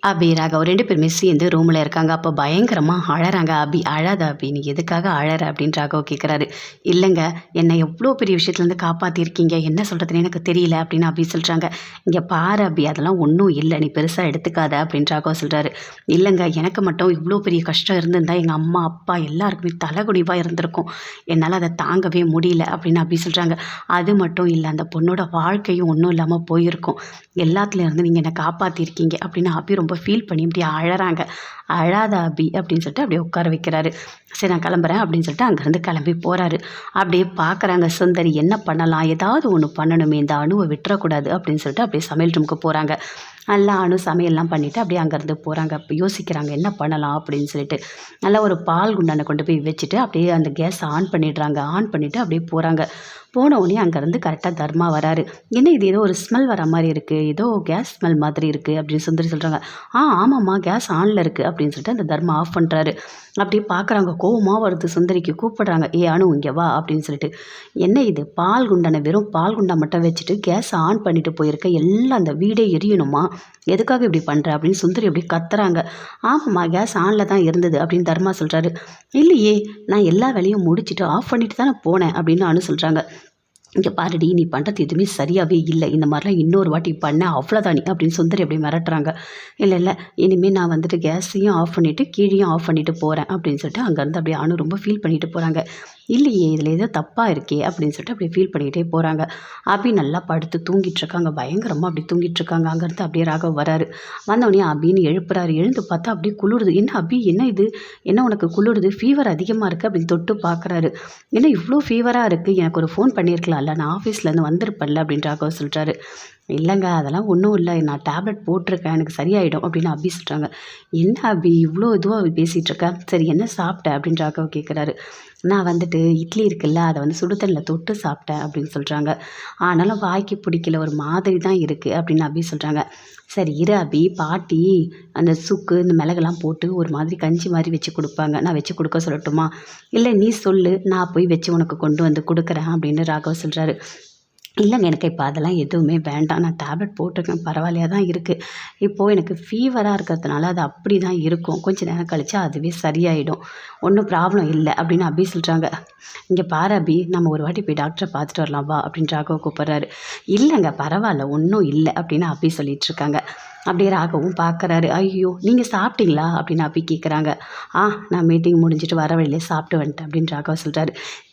அபி, ராகவ் 2 பேருமே சேர்ந்து ரூமில் இருக்காங்க. அப்போ பயங்கரமாக அழறாங்க. "அபி அழாத அபி, நீ எதுக்காக அழற?" அப்படின்னு ராகவ் கேட்குறாரு. "இல்லைங்க, என்னை எவ்வளோ பெரிய விஷயத்துலேருந்து காப்பாற்றிருக்கீங்க, என்ன சொல்கிறதுன்னு எனக்கு தெரியல" அப்படின்னு அபி சொல்கிறாங்க. "இங்கே பாரு அபி, அதெல்லாம் ஒன்றும் இல்லை, நீ பெருசாக எடுத்துக்காத" அப்படின்னு ராகவ் சொல்கிறாரு. "இல்லைங்க, எனக்கு மட்டும் இவ்வளோ பெரிய கஷ்டம் இருந்திருந்தா எங்கள் அம்மா அப்பா எல்லாருக்குமே தலைகுனிவாக இருந்திருக்கும், என்னால் அதை தாங்கவே முடியல" அப்படின்னு அபி சொல்கிறாங்க. "அது மட்டும் இல்லை, அந்த பொண்ணோட வாழ்க்கையும் ஒன்றும் இல்லாமல் போயிருக்கும், எல்லாத்துலேருந்து நீங்கள் என்னை காப்பாற்றிருக்கீங்க" அப்படின்னு அபி ரொம்ப ஃபீல் பண்ணி இப்படி அழறாங்க. "அழாத அபி" அப்படின்னு சொல்லிட்டு அப்படியே உட்கார வைக்கிறாரு. "சரி, நான் கிளம்புறேன்" அப்படின்னு சொல்லிட்டு அங்கேருந்து கிளம்பி போகிறாரு. அப்படியே பார்க்குறாங்க சுந்தரி, என்ன பண்ணலாம், ஏதாவது ஒன்று பண்ணணுமே, இந்த அணுவை விட்டுறக்கூடாது அப்படின்னு சொல்லிட்டு அப்படியே சமையல் ரூமுக்கு போகிறாங்க. நல்லா அணு சமையல்லாம் பண்ணிவிட்டு அப்படியே அங்கேருந்து போகிறாங்க. அப்போ யோசிக்கிறாங்க என்ன பண்ணலாம் அப்படின்னு சொல்லிட்டு. நல்லா ஒரு பால் குண்டானை கொண்டு போய் வச்சுட்டு அப்படியே அந்த கேஸை ஆன் பண்ணிடுறாங்க. ஆன் பண்ணிவிட்டு அப்படியே போகிறாங்க. போன உடனே அங்கேருந்து கரெக்டாக தர்மா வராரு. "என்ன இது, ஏதோ ஒரு ஸ்மெல் வர மாதிரி இருக்குது, ஏதோ கேஸ் ஸ்மெல் மாதிரி இருக்குது" அப்படின்னு சுந்தரி சொல்கிறாங்க. ஆமாம்மா, கேஸ் ஆனில் இருக்குது" அப்படின்னு சொல்லிட்டு அந்த தர்மா ஆஃப் பண்ணுறாரு. அப்படியே பார்க்குறாங்க. கோவமாக வருது சுந்தரிக்கு. கூப்பிடுறாங்க. "ஏ அணு, இங்கே வா" அப்படின்னு சொல்லிட்டு. "என்ன இது, பால் குண்டானை வெறும் பால் குண்டா மட்டும் வச்சுட்டு கேஸ் ஆன் பண்ணிட்டு போயிருக்க, எல்லாம் அந்த வீடே எரியணுமா, எதுக்காக இப்படி பண்ணுற" அப்படின்னு சுந்தரி அப்படியே கத்துறாங்க. "ஆமாம்மா, கேஸ் ஆனில் தான் இருந்தது" அப்படின்னு தர்மா சொல்கிறாரு. "இல்லையே, நான் எல்லா வேலையும் முடிச்சுட்டு ஆஃப் பண்ணிட்டு தானே போனேன்" அப்படின்னு அனு சொல்கிறாங்க. "இங்கே பாருடி, நீ பண்ணுறது எதுவுமே சரியாகவே இல்லை, இந்த மாதிரிலாம் இன்னொரு வாட்டி பண்ண அவ்வளோதான் நீ" அப்படின்னு சுந்தரி அப்படி மிரட்டுறாங்க. "இல்லை இல்லை, இனிமேல் நான் வந்துட்டு கேஸையும் ஆஃப் பண்ணிவிட்டு கீழேயும் ஆஃப் பண்ணிவிட்டு போகிறேன்" அப்படின்னு சொல்லிட்டு அங்கேருந்து அப்படியே அனு ரொம்ப ஃபீல் பண்ணிட்டு போகிறாங்க. "இல்லையே, இதில் ஏதோ தப்பாக இருக்கே" அப்படின்னு சொல்லிட்டு அப்படியே ஃபீல் பண்ணிக்கிட்டே போகிறாங்க. அபி நல்லா படுத்து தூங்கிட்டுருக்காங்க. பயங்கரமாக அப்படி தூங்கிட்டுருக்காங்க. அங்கேருந்து அப்படியே ராகவ் வராரு. வந்தவொடனே அபின்னு எழுப்புறாரு. எழுந்து பார்த்தா அப்படியே குளிருது. "என்ன அபி, என்ன இது, என்ன உனக்கு குளிருது, ஃபீவர் அதிகமாக இருக்குது" அப்படின்னு தொட்டு பார்க்குறாரு. "என்ன இவ்வளோ ஃபீவராக இருக்குது, எனக்கு ஒரு ஃபோன் பண்ணியிருக்கலாம்ல, நான் ஆஃபீஸ்லேருந்து வந்திருப்பேன்ல" அப்படின்னு ராகவ் சொல்கிறாரு. "இல்லைங்க, அதெல்லாம் ஒன்றும் இல்லை, நான் டேப்லெட் போட்டிருக்கேன், எனக்கு சரியாயிடும்" அப்படின்னு அபி சொல்கிறாங்க. "என்ன அபி, இவ்வளோ இதுவாக பேசிகிட்டு இருக்க, சரி என்ன சாப்பிட்ட" அப்படின்னு ராகவ் கேட்குறாரு. "நான் வந்துட்டு இட்லி இருக்குல்ல, அதை வந்து சுடுதண்ணில் தொட்டு சாப்பிட்டேன்" அப்படின்னு சொல்கிறாங்க. "ஆனாலும் வாய்க்கு பிடிக்கல, ஒரு மாதிரி தான் இருக்குது" அப்படின்னு அபி சொல்கிறாங்க. "சரி இரு அபி, பாட்டி அந்த சுக்கு இந்த மிளகெல்லாம் போட்டு ஒரு மாதிரி கஞ்சி மாதிரி வச்சு கொடுப்பாங்க, நான் வச்சு கொடுக்க சொல்லட்டுமா?" "இல்லை, நீ சொல்லு, நான் போய் வச்சு உனக்கு கொண்டு வந்து கொடுக்குறேன்" அப்படின்னு ராகவ் சொல்கிறாரு. "இல்லைங்க, எனக்கு இப்போ அதெல்லாம் எதுவுமே வேண்டாம், நான் டேப்லெட் போட்டிருக்கேன், பரவாயில்லையா தான் இருக்குது, இப்போது எனக்கு ஃபீவராக இருக்கிறதுனால அது அப்படி தான் இருக்கும், கொஞ்சம் நேரம் கழிச்சா அதுவே சரியாயிடும், ஒன்றும் ப்ராப்ளம் இல்லை" அப்படின்னு அபி சொல்கிறாங்க. "இங்கே பாரு அபி, நம்ம ஒரு வாட்டி போய் டாக்டரை பார்த்துட்டு வரலாம் வா" அப்படின்னு ராகவ் கூப்பிட்றாரு. "இல்லைங்க, பரவாயில்ல, ஒன்றும் இல்லை" அப்படின்னு அபி சொல்லிகிட்ருக்காங்க. அப்படியே ராகவும் பார்க்குறாரு. "ஐயோ, நீங்கள் சாப்பிட்டீங்களா" அப்படின்னு அபி கேட்குறாங்க. நான் மீட்டிங் முடிஞ்சிட்டு வர வழியிலே சாப்பிட்டு வந்துட்டேன்" அப்படின்னு ராகவ் சொல்கிறாரு.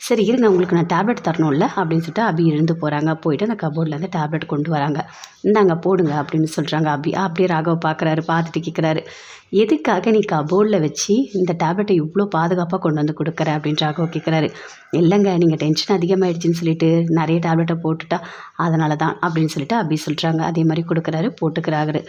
"சரி இருங்க, உங்களுக்கு நான் டேப்லெட் தரணும்ல" அப்படின்னு சொல்லிட்டு அபி எழுந்து போகிறாங்க. போயிட்டு அந்த கபோர்ட்லேருந்து டேப்லெட் கொண்டு வராங்க. "இந்தாங்க போடுங்க" அப்படின்னு சொல்கிறாங்க அபி. அப்படியே ராகவ் பார்க்குறாரு. பார்த்துட்டு கேட்குறாரு, "எதுக்காக நீ கபோர்டில் வச்சு இந்த டேப்லெட்டை இவ்வளோ பாதுகாப்பாக கொண்டு வந்து கொடுக்குற" அப்படின்னு ராகவ் கேட்குறாரு. "இல்லைங்க, நீங்கள் டென்ஷன் அதிகமாகிடுச்சின்னு சொல்லிட்டு நிறைய டேப்லெட்டை போட்டுட்டா, அதனால தான்" அப்படின்னு சொல்லிட்டு அபி சொல்கிறாங்க. அதே மாதிரி கொடுக்குறாரு. போட்டுக்கிறாரு.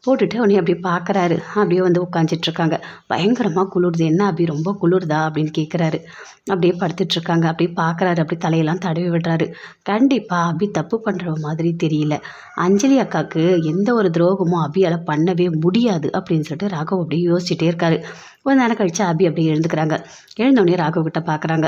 போட்டுட்டு உடனே அப்படியே பார்க்குறாரு. அப்படியே வந்து உட்காந்துட்ருக்காங்க. பயங்கரமாக குளிருது. "என்ன அபி, ரொம்ப குளிருதா" அப்படின்னு கேட்குறாரு. அப்படியே படுத்துட்ருக்காங்க. அப்படியே பார்க்குறாரு. அப்படியே தலையெல்லாம் தடவி விடுறாரு. கண்டிப்பாக அபி தப்பு பண்ணுற மாதிரி தெரியல, அஞ்சலி அக்காவுக்கு எந்த ஒரு துரோகமும் அபியால் பண்ணவே முடியாது அப்படின்னு சொல்லிட்டு ராகவ் அப்படியே யோசிச்சுட்டே இருக்காரு. கொஞ்ச நேரம் கழிச்சு அபி அப்படியே எழுந்துக்கிறாங்க. எழுந்தோடனே ராகவ் கிட்ட பார்க்குறாங்க.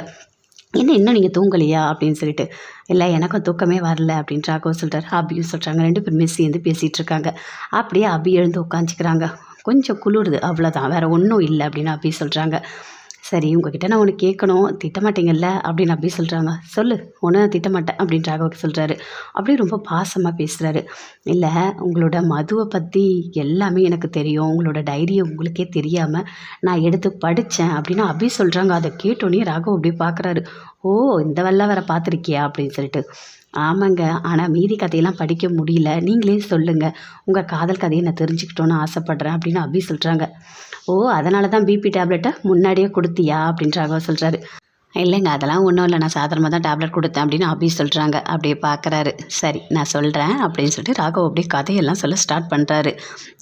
"என்ன, இன்னும் நீங்கள் தூங்கலையா" அப்படின்னு சொல்லிட்டு. "இல்லை, எனக்கும் தூக்கமே வரல" அப்படின்னு ராகவ் சொல்கிறார். அபியும் சொல்கிறாங்க. 2 பேருமே சேர்ந்து பேசிகிட்டு இருக்காங்க. அப்படியே அபி எழுந்து உட்காந்துக்கிறாங்க. "கொஞ்சம் குளிருது, அவ்வளோதான், வேறு ஒன்றும் இல்லை" அப்படின்னு அபி சொல்கிறாங்க. "சரி, உங்ககிட்ட நான் ஒன்று கேட்கணும், திட்டமாட்டீங்கல்ல" அப்படின்னு அபி சொல்கிறாங்க. "சொல்லு, ஒன்றும் திட்டமாட்டேன்" அப்படின்னு ராகவ் சொல்கிறாரு. அப்படியே ரொம்ப பாசமாக பேசுகிறாரு. "இல்லை, உங்களோட மதுவை பற்றி எல்லாமே எனக்கு தெரியும், உங்களோட டைரியை உங்களுக்கே தெரியாமல் நான் எடுத்து படித்தேன்" அப்படின்னு அபி சொல்கிறாங்க. அதை கேட்டோன்னே ராகவ் அப்படியே பார்க்குறாரு. "ஓ, இந்த வெள்ளை வேற பார்த்துருக்கியா" அப்படின்னு சொல்லிட்டு. "ஆமாங்க, ஆனால் மீதி கதையெல்லாம் படிக்க முடியல, நீங்களே சொல்லுங்கள், உங்கள் காதல் கதையை நான் தெரிஞ்சுக்கிட்டோன்னு ஆசைப்பட்றேன்" அப்படின்னு அபி சொல்கிறாங்க. "ஓ, அதனால தான் பிபி டேப்லெட்டை முன்னாடியே கொடுத்தியா" அப்படின்னு ராகவ் சொல்கிறாரு. "இல்லைங்க, அதெல்லாம் ஒன்றும் இல்லை, நான் சாதாரணமாக தான் டேப்லெட் கொடுத்தேன்" அப்படின்னு அபி சொல்கிறாங்க. அப்படியே பார்க்குறாரு. "சரி, நான் சொல்கிறேன்" அப்படின்னு சொல்லிட்டு ராகவ் அப்படியே கதையெல்லாம் சொல்ல ஸ்டார்ட் பண்ணுறாரு.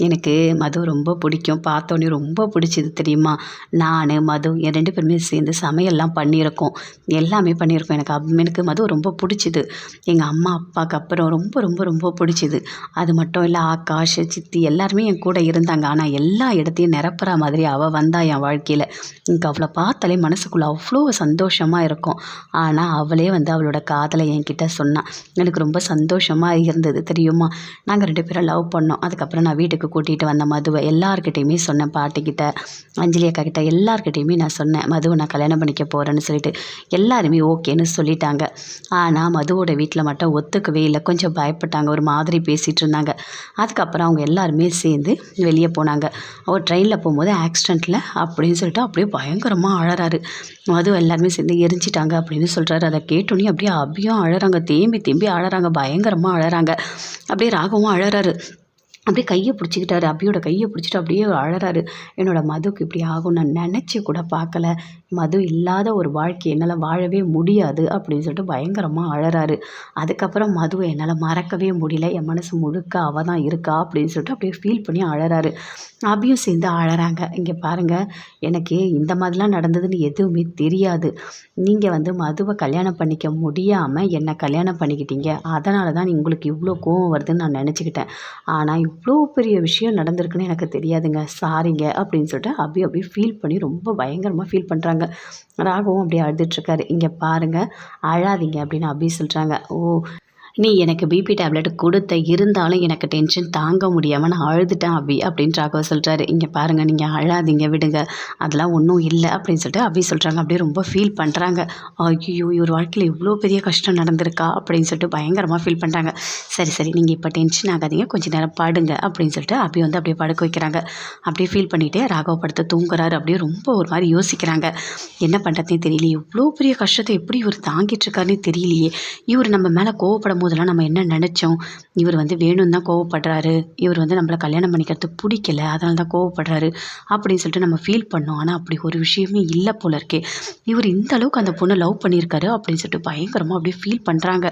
"எனக்கு மது ரொம்ப பிடிக்கும், பார்த்தோன்னே ரொம்ப பிடிச்சிது தெரியுமா, நான் மது என் 2 பேருமே சேர்ந்து சமையல்லாம் பண்ணியிருக்கோம், எல்லாமே பண்ணியிருக்கோம், எனக்கு மது ரொம்ப பிடிச்சிது, எங்கள் அம்மா அப்பாவுக்கு அப்புறம் ரொம்ப ரொம்ப ரொம்ப பிடிச்சிது, அது மட்டும் இல்லை ஆகாஷ், சித்தி எல்லாருமே என் கூட இருந்தாங்க, ஆனால் எல்லா இடத்தையும் நிரப்புற மாதிரி அவள் வந்தா என் வாழ்க்கையில், எனக்கு அவளை பார்த்தாலே மனசுக்குள்ளே அவ்வளோ சந்தோஷம் சந்தோஷமாக இருக்கும். ஆனால் அவளே வந்து அவளோட காதலை என்கிட்ட சொன்னான். எனக்கு ரொம்ப சந்தோஷமாக இருந்தது தெரியுமா? நாங்கள் 2 பேரும் லவ் பண்ணோம். அதுக்கப்புறம் நான் வீட்டுக்கு கூட்டிகிட்டு வந்த மதுவை எல்லார்கிட்டையுமே சொன்னேன். பாட்டிக்கிட்ட, அஞ்சலி அக்கா கிட்ட எல்லார்கிட்டையுமே நான் சொன்னேன், மதுவை நான் கல்யாணம் பண்ணிக்க போகிறேன்னு சொல்லிட்டு. எல்லாருமே ஓகேன்னு சொல்லிட்டாங்க. ஆனால் மதுவோட வீட்டில் மட்டும் ஒத்துக்கவே இல்லை. கொஞ்சம் பயப்பட்டாங்க, ஒரு மாதிரி பேசிகிட்டு இருந்தாங்க. அதுக்கப்புறம் அவங்க எல்லாருமே சேர்ந்து வெளியே போனாங்க. அவர் ட்ரெயினில் போகும்போது ஆக்சிடெண்ட்டில் அப்படின்னு சொல்லிட்டு அப்படியே பயங்கரமாக அழறாரு. மது எல்லாருமே சேர்ந்து எரிஞ்சிட்டாங்க அப்படின்னு சொல்கிறாரு. அதை கேட்டோன்னே அப்படியே அபியும் அழறாங்க, தேம்பி தேம்பி அழறாங்க, பயங்கரமாக அழறாங்க. அப்படியே ராகவும் அழறாரு. அப்படியே கையை பிடிச்சிக்கிட்டாரு, அபியோட கையை பிடிச்சிட்டு அப்படியே அழறாரு. என்னோடய மதுக்கு இப்படி ஆகும் நான் நினச்சி கூட பார்க்கல. மது இல்லாத ஒரு வாழ்க்கை என்னால் வாழவே முடியாது அப்படின்னு சொல்லிட்டு பயங்கரமாக அழறாரு. அதுக்கப்புறம் மதுவை என்னால் மறக்கவே முடியல, என் மனசு முழுக்க அவள் தான் இருக்கா அப்படின்னு சொல்லிட்டு அப்படியே ஃபீல் பண்ணி அழறாரு. அபியும் சேர்ந்து அழறாங்க. இங்கே பாருங்கள், எனக்கு இந்த மாதிரிலாம் நடந்ததுன்னு எதுவுமே தெரியாது. நீங்கள் வந்து மதுவை கல்யாணம் பண்ணிக்க முடியாமல் என்னை கல்யாணம் பண்ணிக்கிட்டீங்க. அதனால தான் உங்களுக்கு இவ்வளோ கோவம் வருதுன்னு நான் நினச்சிக்கிட்டேன். ஆனால் இவ்வளோ பெரிய விஷயம் நடந்திருக்குன்னு எனக்கு தெரியாதுங்க, சாரிங்க அப்படின்னு சொல்லிட்டு அபி அப்படியே ஃபீல் பண்ணி ரொம்ப பயங்கரமாக ஃபீல் பண்ணுறாங்க. ராகவும் அப்படியே அழுதுட்ருக்காரு. இங்கே பாருங்கள், அழாதீங்க அப்படின்னு அபி சொல்கிறாங்க. ஓ, நீ எனக்கு பிபி டேப்லெட் கொடுத்த, இருந்தாலும் எனக்கு டென்ஷன் தாங்க முடியாமல் நான் அழுதுட்டேன் அபி அப்படின்னு ராகவ் சொல்கிறாரு. இங்கே பாருங்கள், நீங்கள் அழாதீங்க, விடுங்க, அதெல்லாம் ஒன்றும் இல்லை அப்படின்னு சொல்லிட்டு அபி சொல்கிறாங்க. அப்படியே ரொம்ப ஃபீல் பண்ணுறாங்க. ஐயோ, இவர் வாழ்க்கையில் இவ்வளோ பெரிய கஷ்டம் நடந்திருக்கா அப்படின்னு சொல்லிட்டு பயங்கரமாக ஃபீல் பண்ணுறாங்க. சரி சரி, நீங்கள் இப்போ டென்ஷன் ஆகாதீங்க, கொஞ்சம் நேரம் படுங்க அப்படின்னு சொல்லிட்டு அபி வந்து அப்படியே படுக்க வைக்கிறாங்க. அப்படியே ஃபீல் பண்ணிகிட்டே ராகவ் படுத்து தூங்குறாரு. அப்படியே ரொம்ப ஒரு மாதிரி யோசிக்கிறாங்க. என்ன பண்ணுறதுனே தெரியலையே, இவ்வளோ பெரிய கஷ்டத்தை எப்படி இவர் தாங்கிட்டு இருக்காருன்னே தெரியலையே. இவர் நம்ம மேலே கோவப்படும் போதெல்லாம் நம்ம என்ன நினச்சோம், இவர் வந்து வேணும்னு தான் கோவப்படுறாரு, இவர் வந்து நம்மளை கல்யாணம் பண்ணிக்கிறதுக்கு பிடிக்கல, அதனால தான் கோவப்படுறாரு அப்படின்னு சொல்லிட்டு நம்ம ஃபீல் பண்ணோம். ஆனால் அப்படி ஒரு விஷயமே இல்லை போல இருக்கே. இவர் இந்த அளவுக்கு அந்த பொண்ணை லவ் பண்ணியிருக்காரு அப்படின்னு சொல்லிட்டு பயங்கரமாக அப்படியே ஃபீல் பண்ணுறாங்க.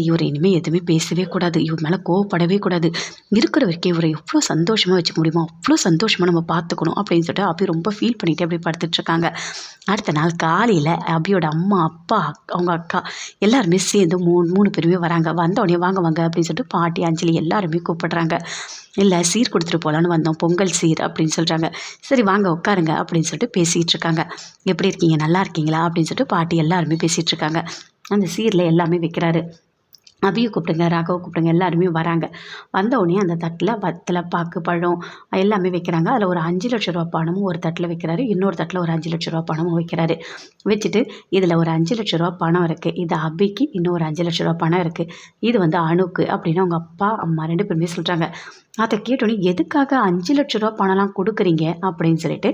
இவர் இனிமேல் எதுவுமே பேசவே கூடாது, இவர் மேலே கோவப்படவே கூடாது, இருக்கிற வரைக்கும் இவரை எவ்வளோ சந்தோஷமாக வச்சுக்க முடியுமோ அவ்வளோ சந்தோஷமாக நம்ம பார்த்துக்கணும் அப்படின்னு சொல்லிட்டு அப்படி ரொம்ப ஃபீல் பண்ணிவிட்டு அப்படியே படுத்துட்ருக்காங்க. அடுத்த நாள் காலையில் அபியோட அம்மா, அப்பா, அவங்க அக்கா எல்லாருமே சேர்ந்து மூணு பேருமே வராங்க. வந்தோடனே வாங்க வாங்க அப்படின்னு சொல்லிட்டு பாட்டி, அஞ்சலி எல்லாருமே கூப்பிடுறாங்க. இல்லை, சீர் கொடுத்துட்டு போகலான்னு வந்தோம், பொங்கல் சீர் அப்படின்னு சொல்கிறாங்க. சரி வாங்க உட்காருங்க அப்படின்னு சொல்லிட்டு பேசிகிட்டு இருக்காங்க. எப்படி இருக்கீங்க, நல்லா இருக்கீங்களா அப்படின்னு சொல்லிட்டு பாட்டி எல்லாருமே பேசிகிட்டு இருக்காங்க. அந்த சீரில் எல்லாமே வைக்கிறாரு. அபியை கூப்பிடுங்க, ராகவை கூப்பிடுங்க, எல்லாருமே வராங்க. வந்தவுடனே அந்த தட்டில் வத்தலை, பாக்கு, பழம் எல்லாமே வைக்கிறாங்க. அதில் ஒரு 5 லட்ச ரூபா பணமும் ஒரு தட்டில் வைக்கிறாரு, இன்னொரு தட்டில் ஒரு 5 லட்ச ரூபா பணமும் வைக்கிறாரு. வச்சுட்டு இதில் ஒரு 5 லட்ச ரூபா பணம் இருக்குது, இது அபிக்கு இன்னொரு 5 லட்ச ரூபா பணம் இருக்குது, இது வந்து அணுக்கு அப்படின்னு அவங்க அப்பா அம்மா 2 பேருமே சொல்கிறாங்க. அதை கேட்டோன்னே எதுக்காக 5 லட்ச ரூபா பணம்லாம் கொடுக்குறீங்க அப்படின்னு சொல்லிட்டு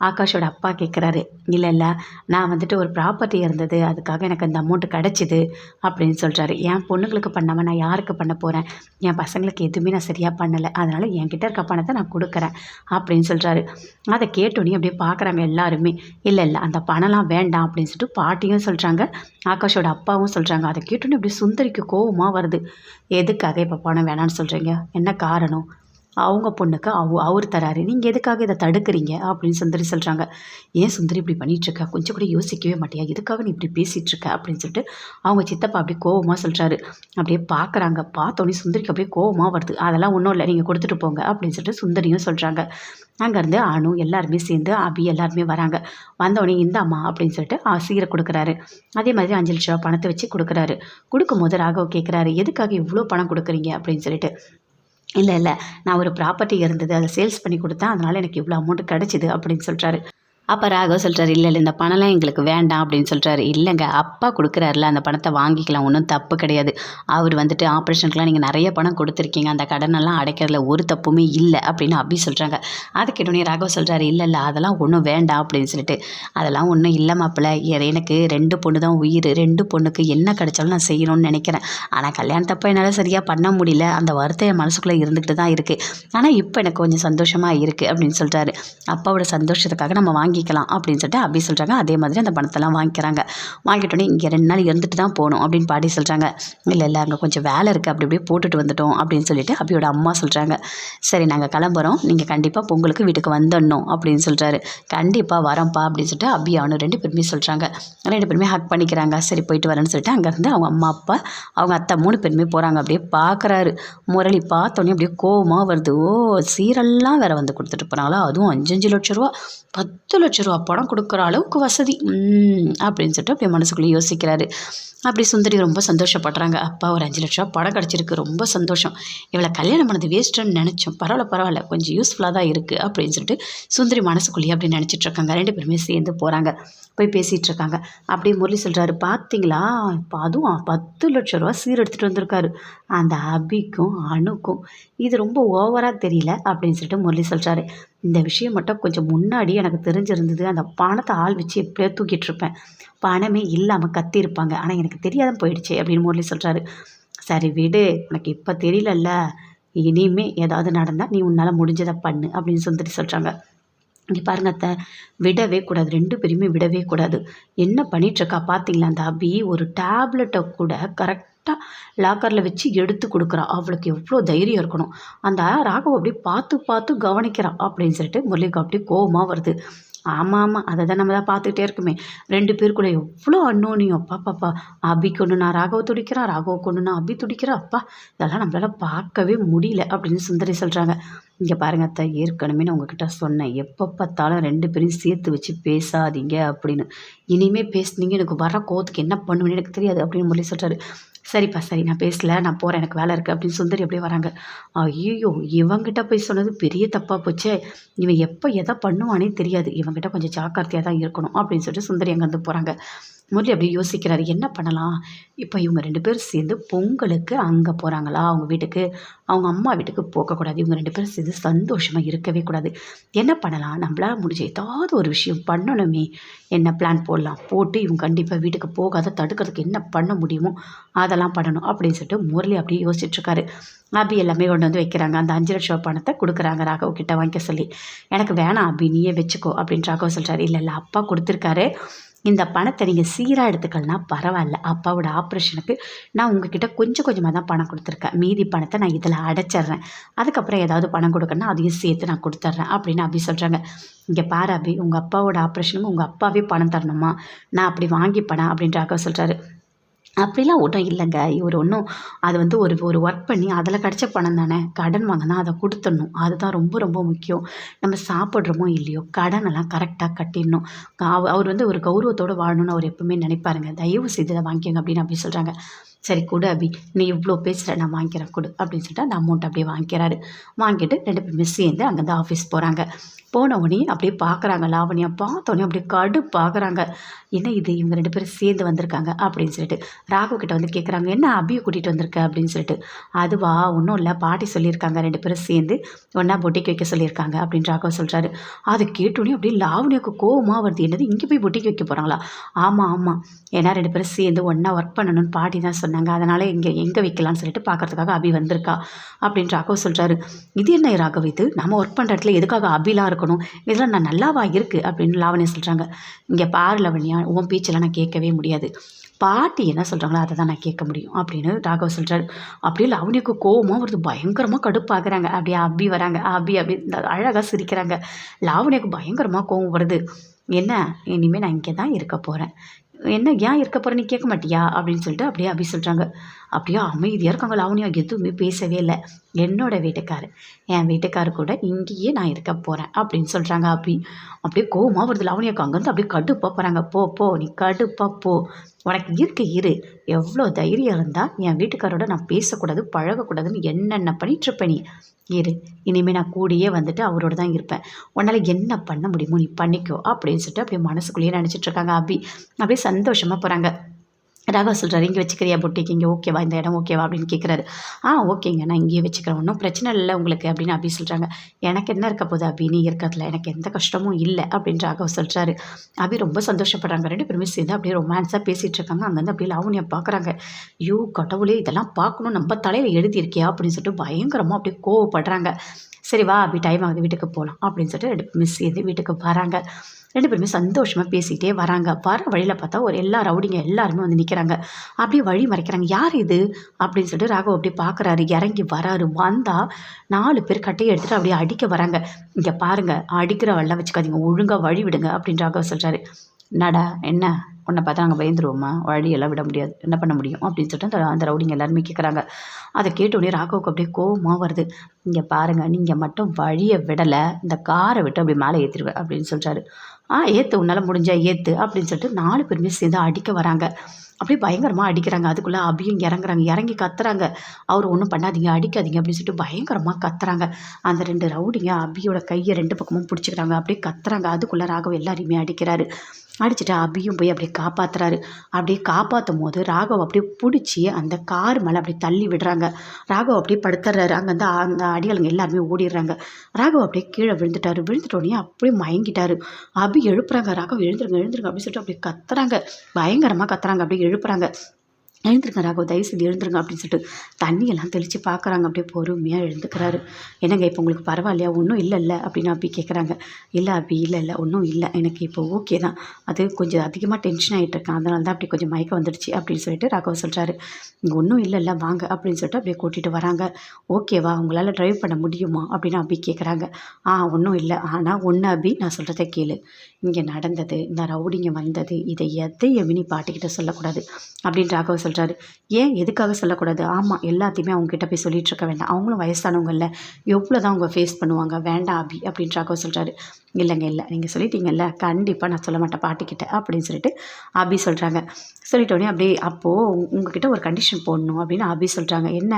ஆகாஷோட அப்பா கேட்குறாரு. இல்லை இல்லை, நான் வந்துட்டு ஒரு ப்ராப்பர்ட்டி இருந்தது, அதுக்காக எனக்கு அந்த அமௌண்ட்டு கிடச்சிது அப்படின்னு சொல்கிறாரு. என் பொண்ணுங்களுக்கு பண்ணாமல் நான் யாருக்கு பண்ண போகிறேன், என் பசங்களுக்கு எதுவுமே நான் சரியாக பண்ணலை, அதனால் என்கிட்ட இருக்க பணத்தை நான் கொடுக்குறேன் அப்படின்னு சொல்கிறாரு. அதை கேட்டோன்னே அப்படியே பார்க்குறாங்க எல்லாருமே. இல்லை இல்லை, அந்த பணம்லாம் வேண்டாம் அப்படின்னு சொல்லிட்டு பாட்டியும் சொல்கிறாங்க, ஆகாஷோட அப்பாவும் சொல்கிறாங்க. அதை கேட்டோன்னே அப்படியே சுந்தரிக்கு கோவமாக வருது. எதுக்காக இப்போ பணம் வேணான்னு சொல்கிறீங்க, என்ன காரணம், அவங்க பொண்ணுக்கு அவர் தராரு, நீங்கள் எதுக்காக இதை தடுக்கிறீங்க அப்படின்னு சுந்தரி சொல்கிறாங்க. ஏன் சுந்தரி இப்படி பண்ணிகிட்ருக்க, கொஞ்சம் கூட யோசிக்கவே மாட்டியா, எதுக்காக நீ இப்படி பேசிகிட்ருக்க அப்படின்னு சொல்லிட்டு அவங்க சித்தப்பா அப்படியே கோவமாக சொல்கிறாரு. அப்படியே பார்க்குறாங்க. பார்த்தோன்னே சுந்தரிக்கு அப்படியே கோவமாக வருது. அதெல்லாம் ஒன்றும் இல்லை, நீங்கள் கொடுத்துட்டு போங்க அப்படின்னு சொல்லிட்டு சுந்தரியும் சொல்கிறாங்க. அங்கேருந்து அனு எல்லாருமே சேர்ந்து அபி எல்லாருமே வராங்க. வந்தோடனே இந்தாம்மா அப்படின்னு சொல்லிட்டு சீரை கொடுக்குறாரு. அதே மாதிரி 5 லட்ச ரூபா பணத்தை வச்சு கொடுக்குறாரு. கொடுக்கும்போது ராகவ் கேட்குறாரு, எதுக்காக இவ்வளோ பணம் கொடுக்குறீங்க அப்படின்னு சொல்லிட்டு. இல்லை இல்லை, நான் ஒரு ப்ராப்பர்ட்டி இருந்தது, அதை சேல்ஸ் பண்ணி கொடுத்தேன், அதனால் எனக்கு இவ்வளோ அமௌண்ட்டு கிடச்சிது அப்படின்னு சொல்கிறாரு. அப்போ ராகவ் சொல்கிறாரு, இல்லை இல்லை, இந்த பணம்லாம் எங்களுக்கு வேண்டாம் அப்படின்னு சொல்கிறாரு. இல்லைங்க, அப்பா கொடுக்குறாருல, அந்த பணத்தை வாங்கிக்கலாம், ஒன்றும் தப்பு கிடையாது. அவர் வந்துட்டு ஆப்ரேஷனுக்குலாம் நீங்கள் நிறைய பணம் கொடுத்துருக்கீங்க, அந்த கடனெல்லாம் அடைக்கிறதுல ஒரு தப்புமே இல்லை அப்படின்னு அப்படி சொல்கிறாங்க. அதை கேட்டோடனே ராகவ் சொல்கிறாரு, இல்லை இல்லை, அதெல்லாம் ஒன்றும் வேண்டாம் அப்படின்னு சொல்லிட்டு. அதெல்லாம் ஒன்றும் இல்லை மாப்பிள்ள, எனக்கு 2 பொண்ணு தான் உயிர், 2 பொண்ணுக்கு என்ன கிடைச்சாலும் நான் செய்யணும்னு நினைக்கிறேன். ஆனால் கல்யாணத்தப்போ என்னால் சரியாக பண்ண முடியல, அந்த வருத்தம் என் மனசுக்குள்ளே இருந்துக்கிட்டு தான் இருக்குது. ஆனால் இப்போ எனக்கு கொஞ்சம் சந்தோஷமாக இருக்குது அப்படின்னு சொல்கிறாரு. அப்பாவோட சந்தோஷத்துக்காக நம்ம வாங்கிக்கலாம் அப்படின்னு சொல்லிட்டு அபி சொல்கிறாங்க. அதே மாதிரி அந்த பணத்தெல்லாம் வாங்கிக்கிறாங்க. வாங்கிட்டோன்னே இங்கே 2 நாள் இருந்துட்டு தான் போகணும் அப்படின்னு பாட்டி சொல்கிறாங்க. இல்லை இல்லை, அங்கே கொஞ்சம் வேலை இருக்குது, அப்படி அப்படியே போட்டுட்டு வந்துட்டோம் அப்படின்னு சொல்லிட்டு அபியோட அம்மா சொல்கிறாங்க. சரி நாங்கள் கிளம்புறோம், நீங்கள் கண்டிப்பாக பொங்கலுக்கு வீட்டுக்கு வந்துடணும் அப்படின்னு சொல்கிறாரு. கண்டிப்பாக வரோம்ப்பா அப்படின்னு சொல்லிட்டு அபி அவனு 2 பேருமே சொல்கிறாங்க. 2 பேருமே ஹக் பண்ணிக்கிறாங்க. சரி போயிட்டு வரேன்னு சொல்லிட்டு அங்கேருந்து அவங்க அம்மா, அப்பா, அவங்க அத்தை 3 பேருமே போகிறாங்க. அப்படியே பார்க்குறாரு முரளி. பார்த்தோன்னே அப்படியே கோவமாக வருது. ஓ, சீரெல்லாம் வேறு வந்து கொடுத்துட்டு போகிறாங்களா, அதுவும் 5 லட்ச ரூபா, 10 லட்ச ரூபா பணம் கொடுக்குற அளவுக்கு வசதி அப்படின்னு சொல்லிட்டு அப்படியே மனசுக்குள்ளே யோசிக்கிறாரு. அப்படி சுந்தரி ரொம்ப சந்தோஷப்படுறாங்க. அப்பா ஒரு 5 லட்ச ரூபா பணம் கிடச்சிருக்கு, ரொம்ப சந்தோஷம். இவளை கல்யாணம் பண்ணது வேஸ்ட்டுன்னு நினச்சோம், பரவாயில்ல கொஞ்சம் யூஸ்ஃபுல்லாக தான் இருக்குது அப்படின்னு சொல்லிட்டு சுந்தரி மனசுக்குள்ளேயே அப்படி நினச்சிட்டு இருக்காங்க. 2 பேருமே சேர்ந்து போகிறாங்க. போய் பேசிகிட்டு இருக்காங்க. அப்படியே முரளி சொல்கிறாரு, பார்த்தீங்களா இப்போ அதுவும் 10 லட்ச ரூபா சீர் எடுத்துகிட்டு வந்திருக்காரு அந்த அபிக்கும் அணுக்கும். இது ரொம்ப ஓவராக தெரியல அப்படின்னு சொல்லிட்டு முரளி சொல்கிறாரு. இந்த விஷயம் மட்டும் கொஞ்சம் முன்னாடி எனக்கு தெரிஞ்சிருந்தது, அந்த பணத்தை ஆள் வச்சு எப்படியோ தூக்கிட்டு இருப்பேன். பணமே இல்லாமல் கத்தியிருப்பாங்க, ஆனால் எனக்கு தெரியாத போயிடுச்சு அப்படின்னு முரளி சொல்கிறாரு. சரி விடு, உனக்கு இப்போ தெரியலல்ல, இனிமே ஏதாவது நடந்தால் நீ உன்னால் முடிஞ்சதை பண்ணு அப்படின்னு சுந்தரி சொல்கிறாங்க. இங்கே பாருங்க அத்தை, விடவே கூடாது, 2 பேரையுமே விடவே கூடாது. என்ன பண்ணிகிட்ருக்கா பார்த்தீங்களா அந்த அபி, ஒரு டேப்லெட்டை கூட கரெக்டாக லாக்கரில் வச்சு எடுத்து கொடுக்குறா. அவளுக்கு எவ்வளோ தைரியம் இருக்கணும். அந்த ராகவ அப்படியே பார்த்து பார்த்து கவனிக்கிறான் அப்படின்னு சொல்லிட்டு முரளிக்கு அப்படியே கோவமாக வருது. ஆமாம், அதை தான் நம்ம தான் பார்த்துக்கிட்டே இருக்குமே. 2 பேருக்குள்ளே எவ்வளோ அன்னோனியம், பாப்பா. அபிக்கு ஒன்று நான் ராகவ துடிக்கிறான், ராகவுக்கு ஒன்று நான் அபி துடிக்கிறேன். அப்பா இதெல்லாம் நம்மளால் பார்க்கவே முடியல அப்படின்னு சுந்தரி சொல்கிறாங்க. இங்கே பாருங்க அத்தை, ஏற்கனவே நான் உங்ககிட்ட சொன்னேன், எப்போ பார்த்தாலும் 2 பேரையும் சேர்த்து வச்சு பேசாதீங்க அப்படின்னு. இனிமேல் பேசுனீங்க எனக்கு வர கோவத்துக்கு என்ன பண்ணுவேன்னு எனக்கு தெரியாது அப்படின்னு முரளி சொல்கிறாரு. சரிப்பா சரி, நான் பேசல, நான் போகிறேன், எனக்கு வேலை இருக்குது அப்படின்னு சுந்தரி அப்படியே வராங்க. ஐயோ, இவங்கிட்ட போய் சொன்னது பெரிய தப்பாக போச்சே, இவன் எப்போ எதை பண்ணுவானே தெரியாது, இவங்கிட்ட கொஞ்சம் ஜாக்கிரதையாக தான் இருக்கணும் அப்படின்னு சொல்லிட்டு சுந்தரி அங்கேருந்து போகிறாங்க. முரளி அப்படியே யோசிக்கிறாரு, என்ன பண்ணலாம். இப்போ இவங்க 2 பேரும் சேர்ந்து பொங்கலுக்கு அங்கே போகிறாங்களா அவங்க வீட்டுக்கு, அவங்க அம்மா வீட்டுக்கு போகக்கூடாது. இவங்க 2 பேரும் சேர்ந்து சந்தோஷமாக இருக்கவே கூடாது. என்ன பண்ணலாம், நம்மளால் முடிஞ்ச ஏதாவது ஒரு விஷயம் பண்ணணுமே. என்ன பிளான் போடலாம், போட்டு இவங்க கண்டிப்பாக வீட்டுக்கு போகாத தடுக்கிறதுக்கு என்ன பண்ண முடியுமோ அதெல்லாம் பண்ணணும் அப்படின்னு சொல்லிட்டு முரளி அப்படியே யோசிச்சுட்ருக்காரு. அபி எல்லாமே கொண்டு வந்து வைக்கிறாங்க. அந்த 5 லட்ச ரூபா பணத்தை கொடுக்குறாங்க ராகவ் கிட்ட வாங்கிக்க சொல்லி. எனக்கு வேணாம் அபி, நீயே வச்சுக்கோ அப்படின்னு ராகவ் சொல்கிறாரு. இல்லை அப்பா கொடுத்துருக்காரு, இந்த பணத்தை நீங்கள் சீராக எடுத்துக்கலனா பரவாயில்ல, அப்பாவோட ஆப்ரேஷனுக்கு நான் உங்ககிட்ட கொஞ்சம் கொஞ்சமாக தான் பணம் கொடுத்துருக்கேன், மீதி பணத்தை நான் இதில் அடைச்சிட்றேன், அதுக்கப்புறம் ஏதாவது பணம் கொடுக்கணும்னா அதையும் சேர்த்து நான் கொடுத்துட்றேன் அப்படின்னு அபி சொல்கிறாங்க. இங்கே பாரு அபி, உங்கள் அப்பாவோட ஆப்ரேஷனுக்கு உங்கள் அப்பாவே பணம் தரணுமா, நான் அப்படி வாங்கிப்பேன் அப்படின்னு ராகவ் சொல்கிறாரு. அப்படிலாம் ஒன்றும் இல்லைங்க, இவர் ஒன்றும் அது வந்து ஒரு ஒர்க் பண்ணி அதில் கிடச்ச பணம் தானே, கடன் வாங்கினா அதை கொடுத்துடணும், அதுதான் ரொம்ப ரொம்ப முக்கியம். நம்ம சாப்பிட்றோமோ இல்லையோ கடனெல்லாம் கரெக்டாக கட்டிடணும். அவர் வந்து ஒரு கௌரவத்தோடு வாழணும்னு அவர் எப்பவுமே நினைப்பாருங்க. தயவு செய்து இதை வாங்கிக்கோங்க அப்படின்னு அப்படி சொல்கிறாங்க. சரி கொடு அபி, நீ இவ்வளோ பேசுகிற, நான் வாங்கிக்கிறேன் கொடு அப்படின்னு சொல்லிட்டு அந்த அமௌண்ட் அப்படியே வாங்கிக்கிறாரு. வாங்கிட்டு 2 பேருமே சேர்ந்து அங்கேருந்து ஆஃபீஸ் போகிறாங்க. போன உடனே அப்படியே பார்க்குறாங்க லாவண்யா, பார்த்தோன்னே அப்படியே கடுப்பாகிறாங்க. என்ன இது, இவங்க 2 பேரும் சேர்ந்து வந்திருக்காங்க அப்படின்னு சொல்லிட்டு ராகவ் கிட்ட வந்து கேட்குறாங்க, என்ன அபியை கூட்டிகிட்டு வந்திருக்க அப்படின்னு சொல்லிட்டு. அதுவா ஒன்றும் இல்லை, பாட்டி சொல்லியிருக்காங்க 2 பேரும் சேர்ந்து ஒன்றா பொட்டிக்கு வைக்க சொல்லியிருக்காங்க அப்படின்னு ராகவ் சொல்கிறாரு. அதை கேட்டோன்னே அப்படியே லாவண்யாவுக்கு கோவமாக வருது. என்னது, இங்கே போய் பொட்டிக்கு வைக்க போகிறாங்களா? ஆமாம், ஏன்னா 2 பேரும் சேர்ந்து ஒன்றா ஒர்க் பண்ணணும்னு பாட்டி தான் சொன்னாங்க, அதனால் எங்கே வைக்கலான்னு சொல்லிட்டு பார்க்கறதுக்காக அபி வந்திருக்கா அப்படின்னு ராகவ் சொல்கிறாரு. இது என்ன ராகவ், இது நம்ம ஒர்க் பண்ணுற இடத்துல எதுக்காக அபிலாம் இருக்கணும், இதெல்லாம் நான் நல்லாவா இருக்குது அப்படின்னு லாவண்யா சொல்கிறாங்க. இங்கே பாரு லாவண்யா, உன் பேச்செல்லாம் நான் கேட்கவே முடியாது, பாட்டி என்ன சொல்கிறாங்களோ அதை தான் நான் கேட்க முடியும் அப்படின்னு ராகவ் சொல்கிறாரு. அப்படியே லாவண்யாவுக்கு கோவமாக வருது, பயங்கரமாக கடுப்பாகிறாங்க. அப்படியே அபி வராங்க, அபி அழகாக சிரிக்கிறாங்க. லாவண்யாவுக்கு பயங்கரமாக கோவம் வருது. என்ன, இனிமேல் நான் இங்கே தான் இருக்க போகிறேன், என்ன ஏன் இருக்க போகிற, நீ கேட்க மாட்டியா அப்படின்னு சொல்லிட்டு அப்படியே அபி சொல்கிறாங்க. அப்படியே அமைதியாக இருக்காங்க லாவண்யா, எதுவுமே பேசவே இல்லை. என்னோட வீட்டுக்காரு, என் வீட்டுக்காரு கூட இங்கேயே நான் இருக்க போகிறேன் அப்படின்னு சொல்கிறாங்க அபி. அப்படியே கோவமாக வருது லாவண்யாவுக்கு. அங்கேருந்து அப்படியே கடுப்பாக போகிறாங்க. போ நீ கடுப்பாக போ, உனக்கு இரு, எவ்வளோ தைரியம் இருந்தால் என் வீட்டுக்காரோட நான் பேசக்கூடாது பழகக்கூடாதுன்னு என்னென்ன பண்ணிகிட்ருப்பேன் நீ. இனிமேல் நான் கூடியே வந்துட்டு அவரோட தான் இருப்பேன், உன்னால் என்ன பண்ண முடியுமோ நீ பண்ணிக்கோ அப்படின்னு சொல்லிட்டு அப்படியே மனசுக்குள்ளேயே நினச்சிட்ருக்காங்க அபி. அப்படியே சந்தோஷமாக போகிறாங்க. ராகவ் சொல்கிறாரு, இங்கே வச்சுக்கிறியா பொட்டிக்கு, இங்கே ஓகேவா, இந்த இடம் ஓகேவா அப்படின்னு கேட்குறாரு. ஓகேங்க, நான் இங்கேயே வச்சுக்கிறேன், ஒன்றும் பிரச்சனை இல்லை உங்களுக்கு அப்படின்னு அபி சொல்கிறாங்க. எனக்கு என்ன இருக்க போகுது அபி, நீ இருக்கிறதுல எனக்கு எந்த கஷ்டமும் இல்லை அப்படின்னு ராகவ் சொல்கிறாரு. அபி ரொம்ப சந்தோஷப்படுறாங்க. 2 பேருமே சேர்ந்து அப்படியே ரொமான்ஸாக பேசிகிட்டு இருக்காங்க. அங்கேருந்து அப்படியே லாவண்யா பார்க்குறாங்க. ஐயோ கடவுளே, இதெல்லாம் பார்க்கணும், நம்ம தலையில் எழுதியிருக்கியா அப்படின்னு சொல்லிட்டு பயங்கரமாக அப்படியே கோவப்படுறாங்க. சரி வா அபி, டைம் ஆகுது, வீட்டுக்கு போகலாம் அப்படின்னு சொல்லிட்டு 2 பேருமே சேர்ந்து வீட்டுக்கு வராங்க. 2 பேருமே சந்தோஷமாக பேசிகிட்டே வராங்க. வர வழியில் பார்த்தா எல்லா ரவுடிங்க எல்லாருமே வந்து நிற்கிறாங்க. அப்படியே வழி மறைக்கிறாங்க. யார் இது அப்படின்னு சொல்லிட்டு ராகவ் அப்படியே பார்க்குறாரு. இறங்கி வராரு. வந்தால் 4 பேர் கட்டையை எடுத்துகிட்டு அப்படியே அடிக்க வராங்க. இங்கே பாருங்கள், அடிக்கிற வெள்ளம் வச்சுக்காதீங்க, ஒழுங்காக வழி விடுங்க அப்படின்னு ராகவ் சொல்கிறாரு. என்னடா என்ன உன்னை பார்த்தா நாங்கள் பயந்துருவோமா வழியெல்லாம் விட முடியாது என்ன பண்ண முடியும் அப்படின்னு சொல்லிட்டு அந்த ரவுடிங்க எல்லாருமே கேட்குறாங்க. அதை கேட்டோடனே ராகவுக்கு அப்படியே கோவமாக வருது. இங்கே பாருங்கள் நீங்கள் மட்டும் வழியை விடலை இந்த காரை விட்டு அப்படி மேலே ஏற்றிடுவேன் அப்படின்னு சொல்கிறாரு. ஏற்று உன்னால் முடிஞ்சா ஏற்று அப்படின்னு சொல்லிட்டு 4 பேருமே சேர்ந்து அடிக்க வராங்க. அப்படியே பயங்கரமாக அடிக்கிறாங்க. அதுக்குள்ளே அபியும் இறங்குறாங்க. இறங்கி கத்துறாங்க. அவர் ஒன்றும் பண்ணாதீங்க அடிக்காதீங்க அப்படின்னு சொல்லிட்டு பயங்கரமாக கத்துறாங்க. அந்த 2 ரவுடிங்க அபியோட கையை 2 பக்கமும் பிடிச்சிக்கிறாங்க. அப்படியே கத்துறாங்க. அதுக்குள்ளே ராகவ் எல்லாரையுமே அடிக்கிறாரு. அடிச்சுட்டு அபியும் போய் அப்படியே காப்பாற்றுறாரு. அப்படியே காப்பாற்றும் போது ராகவ் அப்படியே பிடிச்சி அந்த கார் மேலே அப்படியே தள்ளி விடுறாங்க. ராகவ் அப்படியே படுத்துறாரு. அங்கேருந்து அந்த அடியாளுங்க எல்லாருமே ஓடிடுறாங்க. ராகவ் அப்படியே கீழே விழுந்துட்டாரு. விழுந்துட்டோடனே அப்படியே மயங்கிட்டாரு. அபி எழுப்புறாங்க. ராகவ் எழுந்துருங்க எழுந்துருங்க அப்படின்னு சொல்லிட்டு அப்படியே கத்துறாங்க. பயங்கரமாக கத்துறாங்க. அப்படியே எழுப்புறாங்க. எழுந்துருங்க ராகவ் தயவு செஞ்சு எழுந்துருங்க அப்படின்னு சொல்லிட்டு தண்ணியெல்லாம் தெளித்து பார்க்குறாங்க. அப்படியே பொறுமையாக எழுந்துக்கிறாரு. என்னங்க இப்போ உங்களுக்கு பரவாயில்லையா ஒன்றும் இல்லை அப்படின்னு அபி கேட்குறாங்க. இல்லை அபி இல்லை ஒன்றும் இல்லை எனக்கு இப்போ ஓகே தான். அது கொஞ்சம் அதிகமாக டென்ஷன் ஆகிட்டு இருக்கேன் அதனால தான் அப்படி கொஞ்சம் மயக்கம் வந்துடுச்சு அப்படின்னு சொல்லிட்டு ராகவ் சொல்கிறாரு. இங்கே ஒன்றும் இல்லை வாங்க அப்படின்னு சொல்லிட்டு அப்படியே கூட்டிகிட்டு வராங்க. ஓகேவா உங்களால் ட்ரைவ் பண்ண முடியுமா அப்படின்னு அபி கேட்குறாங்க. ஒன்றும் இல்லை ஆனால் ஒன்று அபி நான் சொல்கிறத கேளு. இங்கே நடந்தது இந்த ரவுடிங்க வந்தது இதை எதையுமே நீ பாட்டிக்கிட்ட சொல்லக்கூடாது அப்படின்னு ராகவ் சொல்கிறாரு. ஏன் எதுக்காக சொல்லக்கூடாது? ஆமாம் எல்லாத்தையுமே அவங்ககிட்ட போய் சொல்லிட்டு இருக்க வேண்டாம். அவங்களும் வயசானவங்கல்ல எவ்வளோ தான் அவங்க ஃபேஸ் பண்ணுவாங்க வேண்டாம் அபி அப்படின்னு ராகவ் சொல்கிறாரு. இல்லைங்க இல்லை நீங்கள் சொல்லிட்டீங்கல்ல கண்டிப்பாக நான் சொல்ல மாட்டேன் பாட்டிக்கிட்ட அப்படின்னு சொல்லிட்டு அபி சொல்கிறாங்க. சொல்லிட்டோடனே அப்படியே அப்போது உங்ககிட்ட ஒரு கண்டிஷன் போடணும் அப்படின்னு அபி சொல்கிறாங்க. என்ன?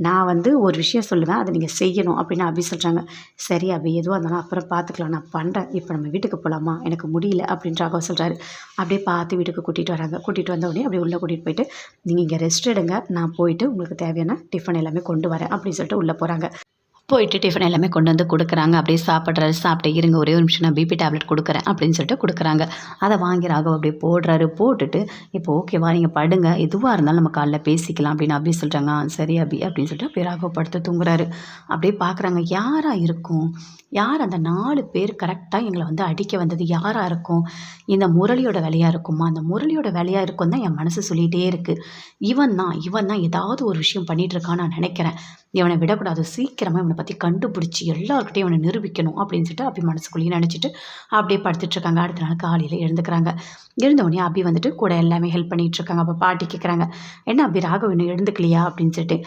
நான் ஒரு விஷயம் சொல்லுவேன் அதை நீங்கள் செய்யணும் அப்படின்னு அபி சொல்கிறாங்க. சரி அபி எதுவாக இருந்தாலும் அப்புறம் பார்த்துக்கலாம் நான் பண்ணுறேன். இப்போ நம்ம வீட்டுக்கு போகலாமா எனக்கு முடியல அப்படின்னு ராகவ் சொல்கிறாரு. அப்படியே பார்த்து வீட்டுக்கு கூட்டிகிட்டு வராங்க. கூட்டிகிட்டு வந்தோடனே அப்படியே உள்ளே கூட்டிகிட்டு போயிட்டு நீங்கள் இங்கே ரெஸ்ட் எடுங்க நான் போயிட்டு உங்களுக்கு தேவையான டிஃபன் எல்லாமே கொண்டு வரேன் அப்படின்னு சொல்லிட்டு உள்ளே போகிறாங்க. போயிட்டு டிஃபன் எல்லாமே கொண்டு வந்து கொடுக்குறாங்க. அப்படியே சாப்பிட்றாரு. சாப்பிட்டு இருங்க ஒரே ஒரு நிமிஷம் நான் பிபி டேப்லெட் கொடுக்குறேன் அப்படின்னு சொல்லிட்டு கொடுக்குறாங்க. அதை வாங்கி ராகவ் அப்படியே போடுறாரு. போட்டுட்டு இப்போ ஓகேவா நீங்கள் படுங்க எதுவாக இருந்தாலும் நம்ம காலைல பேசிக்கலாம் அப்படின்னு அபி சொல்கிறாங்க. சரி அபி அப்படின்னு சொல்லிட்டு அப்படியே ராகவ் படுத்து தூங்குறாரு. அப்படியே பார்க்குறாங்க யாராக இருக்கும் யார் அந்த 4 பேர் கரெக்டாக எங்களை அடிக்க வந்தது யாராக இருக்கும்? இந்த முரளியோட வேலையாக இருக்குமா? அந்த முரளியோட வேலையாக இருக்கும் தான் என் மனசு சொல்லிகிட்டே இருக்குது. இவன் தான் ஏதாவது ஒரு விஷயம் பண்ணிகிட்ருக்கான்னு நான் நினைக்கிறேன். இவனை விடக்கூடாது சீக்கிரமாக இவனை பற்றி கண்டுபிடிச்சி எல்லாருக்கிட்டையும் இவனை நிரூபிக்கணும் அப்படின்னு சொல்லிட்டு அப்படி மனசுக்குள்ளேயே நினச்சிட்டு அப்படியே படுத்துட்ருக்காங்க. அடுத்த நாள் காலையில் எழுந்துக்கிறாங்க. எழுந்தவுடனே அபி கூட எல்லாமே ஹெல்ப் பண்ணிகிட்ருக்காங்க. அப்போ பாட்டி கேட்குறாங்க என்ன அபி ராகவ் இன்னும் எழுந்துக்கலையா அப்படின்னு சொல்லிட்டு.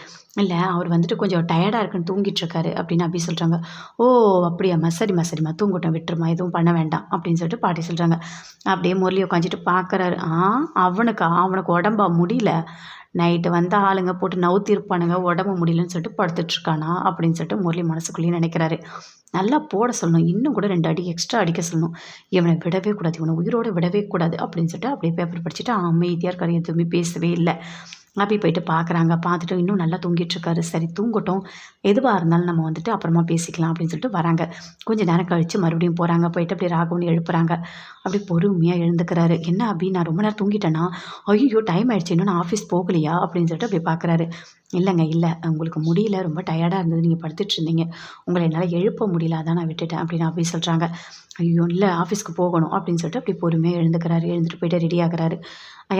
இல்லை அவர் கொஞ்சம் டயர்டாக இருக்குன்னு தூங்கிட்டுருக்காரு அப்படின்னு அபி சொல்கிறாங்க. ஓ அப்படியாம்மா சரிம்மா தூங்கட்டும் விட்டுருமா எதுவும் பண்ண வேண்டாம் அப்படின்னு சொல்லிட்டு பாட்டி சொல்கிறாங்க. அப்படியே முரளி உட்காந்துட்டு பார்க்குறாரு. அவனுக்கு உடம்பா முடியல நைட்டு ஆளுங்க போட்டு நவுத்திருப்பானுங்க உடம்பு முடியலன்னு சொல்லிட்டு படுத்துட்ருக்கானா அப்படின்னு சொல்லிட்டு முரளி மனசுக்குள்ளேயே நினைக்கிறாரு. நல்லா போட சொல்லணும் இன்னும் கூட 2 அடி எக்ஸ்ட்ரா அடிக்க சொல்லணும். இவனை விடவே கூடாது இவனை உயிரோடு விடவே கூடாது அப்படின்னு சொல்லிட்டு அப்படியே பேப்பர் படிச்சுட்டு அமைதியாக இருக்காரு. எதுவுமே பேசவே இல்லை. அப்படி போயிட்டு பார்க்குறாங்க. பார்த்துட்டு இன்னும் நல்லா தூங்கிட்டுருக்காரு. சரி தூங்கட்டும் எதுவாக இருந்தாலும் நம்ம அப்புறமா பேசிக்கலாம் அப்படின்னு சொல்லிட்டு வராங்க. கொஞ்சம் நேரம் கழித்து மறுபடியும் போகிறாங்க. போயிட்டு அப்படியே ராகவனை எழுப்புறாங்க. அப்படி பொறுமையாக எழுந்துக்கிறாரு. என்ன அபி நான் ரொம்ப நேரம் தூங்கிட்டேன்னா? ஐயோ டைம் ஆகிடுச்சு இன்னும் நான் ஆஃபீஸ் போகலையா அப்படின்னு சொல்லிட்டு அப்படியே பார்க்குறாரு. இல்லைங்க இல்லை உங்களுக்கு முடியல ரொம்ப டயர்டாக இருந்தது நீங்கள் படுத்துட்டு இருந்தீங்க உங்களை என்னால் எழுப்ப முடியல அதான் நான் விட்டுட்டேன் அப்படின்னு அப்படி சொல்கிறாங்க. ஐயோ இல்லை ஆஃபீஸ்க்கு போகணும் அப்படின்னு சொல்லிட்டு அப்படி பொறுமையாக எழுந்துக்கிறாரு. எழுந்துட்டு போயிட்டு ரெடி ஆகுறாரு.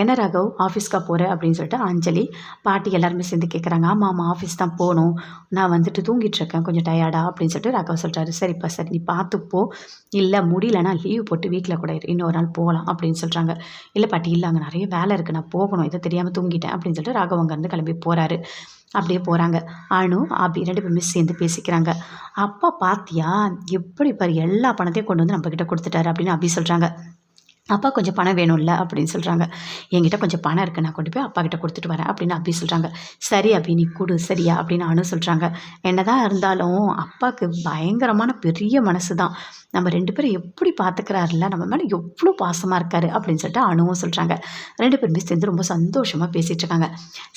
என்ன ராகவ் ஆஃபீஸ்க்காக போகிற அப்படின்னு சொல்லிட்டு அஞ்சலி பாட்டி எல்லாருமே சேர்ந்து கேட்குறாங்க. ஆமாம் ஆஃபீஸ் தான் போகணும் நான் தூங்கிட்டுருக்கேன் கொஞ்சம் டயர்டா அப்படின்னு சொல்லிட்டு ராகவ் சொல்கிறாரு. சரிப்பா சரி நீ பார்த்துப்போ இல்லை முடியலன்னா லீவ் போட்டு வீட்டில் கூட இன்னொரு நாள் போகலாம் அப்படின்னு சொல்கிறாங்க. இல்லை பாட்டி இல்லை அங்கே நிறைய வேலை இருக்குது நான் போகணும் இதை தெரியாமல் தூங்கிட்டேன் அப்படின்னு சொல்லிட்டு ராகவ் அங்கேருந்து கிளம்பி போகிறாரு. அப்படியே போகிறாங்க. அனு அபி 2 பேருமே சேர்ந்து பேசிக்கிறாங்க. அப்பா பாத்தியா எப்படி பாரு எல்லா பணத்தையும் கொண்டு நம்மக்கிட்ட கொடுத்துட்டாரு அப்படின்னு அபி சொல்கிறாங்க. அப்பா கொஞ்சம் பணம் வேணும்ல அப்படின்னு சொல்கிறாங்க. என்கிட்ட கொஞ்சம் பணம் இருக்குது நான் கொண்டு போய் அப்பா கிட்ட கொடுத்துட்டு வரேன் அப்படின்னு அப்படி சொல்கிறாங்க. சரி அப்படி நீ கொடு சரியா அப்படின்னு அனு சொல்கிறாங்க. என்னதான் இருந்தாலும் அப்பாவுக்கு பயங்கரமான பெரிய மனசு தான். நம்ம 2 பேரும் எப்படி பார்த்துக்கிறாருல நம்ம மேலே எவ்வளோ பாசமாக இருக்காரு அப்படின்னு சொல்லிட்டு அனுவும் சொல்கிறாங்க. 2 பேருமே சேர்ந்து ரொம்ப சந்தோஷமாக பேசிகிட்டு இருக்காங்க.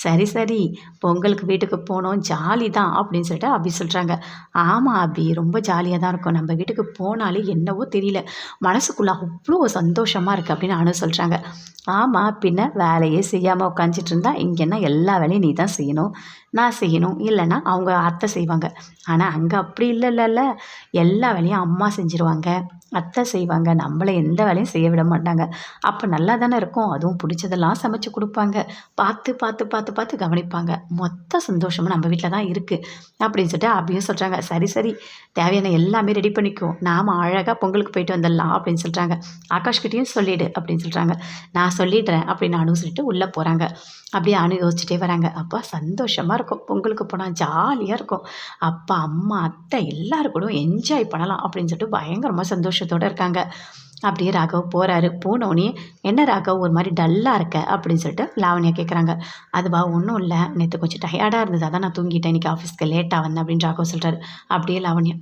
சரி பொங்கலுக்கு வீட்டுக்கு போனோம் ஜாலி தான் அப்படின்னு சொல்லிட்டு அபி சொல்கிறாங்க. ஆமாம் அபி ரொம்ப ஜாலியாக தான் இருக்கும் நம்ம வீட்டுக்கு போனாலே என்னவோ தெரியல மனசுக்குள்ளே அவ்வளோ சந்தோஷமாக இருக்குது அப்படின்னு அனு சொல்கிறாங்க. ஆமாம் பின்ன வேலையே செய்யாமல் உட்காந்துட்டு இருந்தா இங்கன்னா எல்லா வேலையும் நீ தான் செய்யணும் நான் செய்யணும் இல்லைன்னா அவங்க அத்தை செய்வாங்க. ஆனால் அங்கே அப்படி இல்லைல்ல எல்லா வேலையும் அம்மா செஞ்சுருவாங்க அத்தை செய்வாங்க நம்மளை எந்த வேலையும் செய்ய விட மாட்டாங்க. அப்போ நல்லா தானே இருக்கும் அதுவும் பிடிச்சதெல்லாம் சமைச்சு கொடுப்பாங்க பார்த்து பார்த்து பார்த்து பார்த்து கவனிப்பாங்க மொத்த சந்தோஷமும் நம்ம வீட்டில் தான் இருக்குது அப்படின்னு சொல்லிட்டு அபியும் சொல்கிறாங்க. சரி தேவையான எல்லாமே ரெடி பண்ணிக்குவோம் நாம் அழகாக பொங்கலுக்கு போயிட்டு வந்துடலாம் அப்படின்னு சொல்கிறாங்க. ஆகாஷ்கிட்டையும் எல்லாத்தையும் சொல்லிடு அப்படின்னு சொல்கிறாங்க. நான் சொல்லிடுறேன் அப்படின்னு அனு சொல்லிட்டு உள்ளே போகிறாங்க. அப்படியே அனு யோசிச்சுட்டே வராங்க. அப்பா சந்தோஷமாக இருக்கும், பொங்கலுக்கு போனால் ஜாலியாக இருக்கும், அப்பா அம்மா அத்தை எல்லாரும் கூட என்ஜாய் பண்ணலாம் அப்படின்னு சொல்லிட்டு பயங்கரமாக சந்தோஷத்தோடு இருக்காங்க. அப்படியே ராகவ் போகிறாரு. போனோடனே என்ன ராகவ் ஒரு மாதிரி டல்லாக இருக்க அப்படின்னு சொல்லிட்டு லாவண்யா கேட்குறாங்க. அதுவா ஒன்றும் இல்லை, நேற்று கொஞ்சம் டயர்டாக இருந்தது, அதான் நான் தூங்கிட்டேன், இன்றைக்கி ஆஃபீஸ்க்கு லேட்டாக வந்தேன் அப்படின்னு ராகவ் சொல்கிறாரு. அப்படியே லாவண்யா